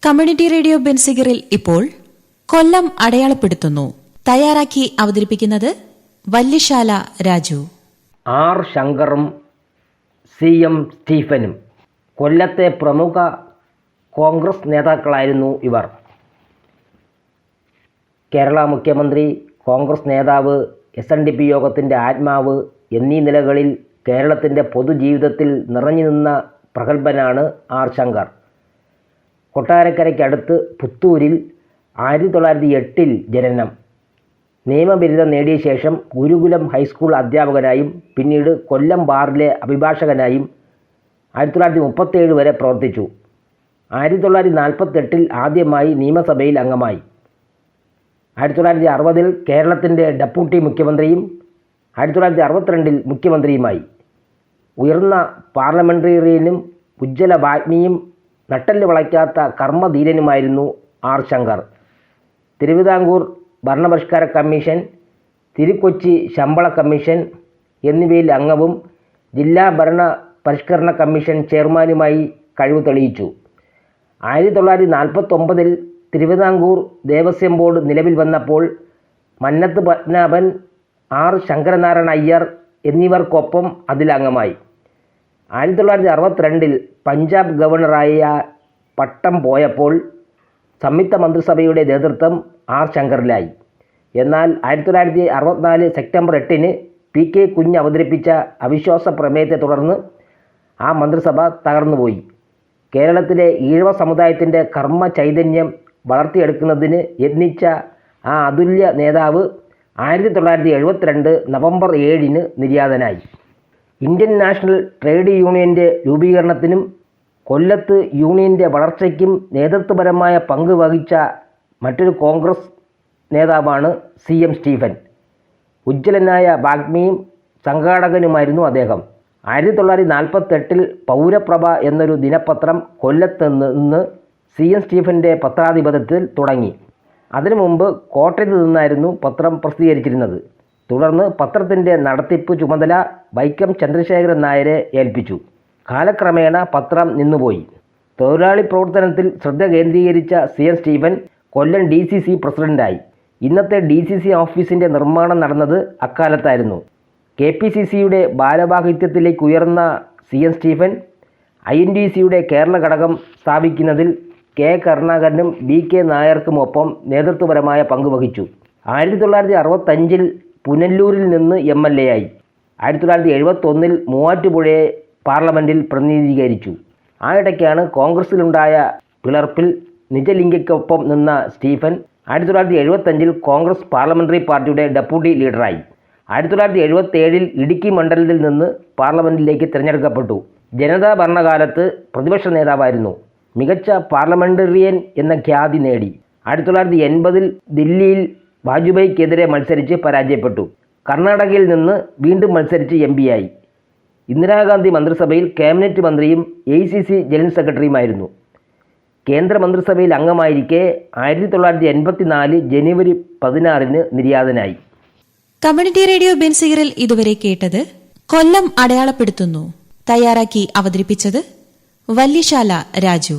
Community radio ബെൻസിഗറിൽ ഇപ്പോൾ കൊല്ലം അടയാളപ്പെടുത്തുന്നു. തയ്യാറാക്കി അവതരിപ്പിക്കുന്നത് വല്യശാല രാജു. ആർ ശങ്കറും സി എം സ്റ്റീഫനും കൊല്ലത്തെ പ്രമുഖ കോൺഗ്രസ് നേതാക്കളായിരുന്നു ഇവർ. കേരള മുഖ്യമന്ത്രി, കോൺഗ്രസ് നേതാവ്, SNDP യോഗത്തിൻ്റെ ആത്മാവ് എന്നീ നിലകളിൽ കേരളത്തിൻ്റെ പൊതുജീവിതത്തിൽ നിറഞ്ഞു നിന്ന പ്രഗത്ഭനാണ് ആർ ശങ്കർ. കൊട്ടാരക്കരയ്ക്കടുത്ത് പുത്തൂരിൽ 1908 ജനനം. നിയമബിരുദം നേടിയ ശേഷം ഗുരുകുലം ഹൈസ്കൂൾ അധ്യാപകനായും പിന്നീട് കൊല്ലം ബാറിലെ അഭിഭാഷകനായും 1937 വരെ പ്രവർത്തിച്ചു. 1948 ആദ്യമായി നിയമസഭയിൽ അംഗമായി. 1960 കേരളത്തിൻ്റെ ഡെപ്യൂട്ടി മുഖ്യമന്ത്രിയും 1962 മുഖ്യമന്ത്രിയുമായി. ഉയർന്ന പാർലമെന്റേറിയനും ഉജ്ജ്വല വാഗ്മിയും നട്ടെല്ല് വളയ്ക്കാത്ത കർമ്മധീരനുമായിരുന്നു ആർ ശങ്കർ. തിരുവിതാംകൂർ ഭരണപരിഷ്കാര കമ്മീഷൻ, തിരുക്കൊച്ചി ശമ്പള കമ്മീഷൻ എന്നിവയിൽ അംഗവും ജില്ലാ ഭരണ പരിഷ്കരണ കമ്മീഷൻ ചെയർമാനുമായി കഴിവ് തെളിയിച്ചു. 1949 തിരുവിതാംകൂർ ദേവസ്വം ബോർഡ് നിലവിൽ വന്നപ്പോൾ മന്നത്ത് പത്മനാഭൻ, ആർ ശങ്കരനാരായണ അയ്യർ എന്നിവർക്കൊപ്പം അതിലംഗമായി. 1962 പഞ്ചാബ് ഗവർണറായ പട്ടം പോയപ്പോൾ സംയുക്ത മന്ത്രിസഭയുടെ നേതൃത്വം ആർ ശങ്കറിലായി. എന്നാൽ 1964 സെപ്റ്റംബർ 8 PK കുഞ്ഞ് അവതരിപ്പിച്ച അവിശ്വാസ പ്രമേയത്തെ തുടർന്ന് ആ മന്ത്രിസഭ തകർന്നുപോയി. കേരളത്തിലെ ഈഴവ സമുദായത്തിൻ്റെ കർമ്മ ചൈതന്യം വളർത്തിയെടുക്കുന്നതിന് യത്നിച്ച ആ അതുല്യ നേതാവ് 1972 നവംബർ 7 നിര്യാതനായി. ഇന്ത്യൻ നാഷണൽ ട്രേഡ് യൂണിയൻ്റെ രൂപീകരണത്തിനും കൊല്ലത്ത് യൂണിയൻ്റെ വളർച്ചയ്ക്കും നേതൃത്വപരമായ പങ്ക് വഹിച്ച മറ്റൊരു കോൺഗ്രസ് നേതാവാണ് സി എം സ്റ്റീഫൻ. ഉജ്ജ്വലനായ വാഗ്മിയും സംഘാടകനുമായിരുന്നു അദ്ദേഹം. 1948 പൗരപ്രഭ എന്നൊരു ദിനപത്രം കൊല്ലത്ത് നിന്ന് സി എം സ്റ്റീഫൻ്റെ പത്രാധിപത്യത്തിൽ തുടങ്ങി. അതിനു മുമ്പ് കോട്ടയത്ത് നിന്നായിരുന്നു പത്രം പ്രസിദ്ധീകരിച്ചിരുന്നത്. തുടർന്ന് പത്രത്തിൻ്റെ നടത്തിപ്പ് ചുമതല വൈക്കം ചന്ദ്രശേഖരൻ നായരെ ഏൽപ്പിച്ചു. കാലക്രമേണ പത്രം നിന്നുപോയി. തൊഴിലാളി പ്രവർത്തനത്തിൽ ശ്രദ്ധ കേന്ദ്രീകരിച്ച സി എം സ്റ്റീഫൻ കൊല്ലം DCC പ്രസിഡന്റായി. ഇന്നത്തെ DCC ഓഫീസിൻ്റെ നിർമ്മാണം നടന്നത് അക്കാലത്തായിരുന്നു. KPCCയുടെ ഭാരവാഹിത്വത്തിലേക്ക് ഉയർന്ന സി എം സ്റ്റീഫൻ INTUCയുടെ കേരള ഘടകം സ്ഥാപിക്കുന്നതിൽ K കരുണാകരനും BK നായർക്കുമൊപ്പം നേതൃത്വപരമായ പങ്ക് വഹിച്ചു. 1965 പുനലൂരിൽ നിന്ന് MLA ആയി. 1971 മൂവാറ്റുപുഴയെ പാർലമെൻറ്റിൽ പ്രതിനിധീകരിച്ചു. ആ ഇടയ്ക്കാണ് കോൺഗ്രസിലുണ്ടായ പിളർപ്പിൽ നിജലിംഗയ്ക്കൊപ്പം നിന്ന സ്റ്റീഫൻ 1975 കോൺഗ്രസ് പാർലമെൻ്ററി പാർട്ടിയുടെ ഡെപ്യൂട്ടി ലീഡറായി. 1977 ഇടുക്കി മണ്ഡലത്തിൽ നിന്ന് പാർലമെൻറ്റിലേക്ക് തിരഞ്ഞെടുക്കപ്പെട്ടു. ജനതാ ഭരണകാലത്ത് പ്രതിപക്ഷ നേതാവായിരുന്നു. മികച്ച പാർലമെന്റേറിയൻ എന്ന ഖ്യാതി നേടി. 1980 ദില്ലിയിൽ വാജ്പേയിക്കെതിരെ മത്സരിച്ച് പരാജയപ്പെട്ടു. കർണാടകയിൽ നിന്ന് വീണ്ടും മത്സരിച്ച് MP ആയി. ഇന്ദിരാഗാന്ധി മന്ത്രിസഭയിൽ ക്യാബിനറ്റ് മന്ത്രിയും ACC ജനറൽ സെക്രട്ടറിയുമായിരുന്നു. കേന്ദ്ര മന്ത്രിസഭയിൽ അംഗമായിരിക്കെ 1984 ജനുവരി 16 നിര്യാതനായി. കമ്മ്യൂണിറ്റി റേഡിയോ ബെൻസിഗറിൽ ഇതുവരെ കേട്ടത് കൊല്ലം അടയാളപ്പെടുത്തുന്നു. തയ്യാറാക്കി അവതരിപ്പിച്ചത് വല്യശാല രാജു.